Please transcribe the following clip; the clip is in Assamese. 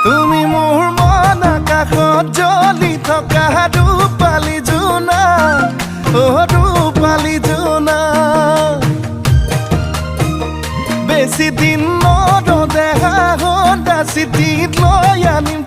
তুমি মোৰ মন আকাশত জ্বলি থকা ৰূপালী জোনা, ৰূপালী জোনা। বেছি দিন নৰদেহা চিঠিত লৈ আনিম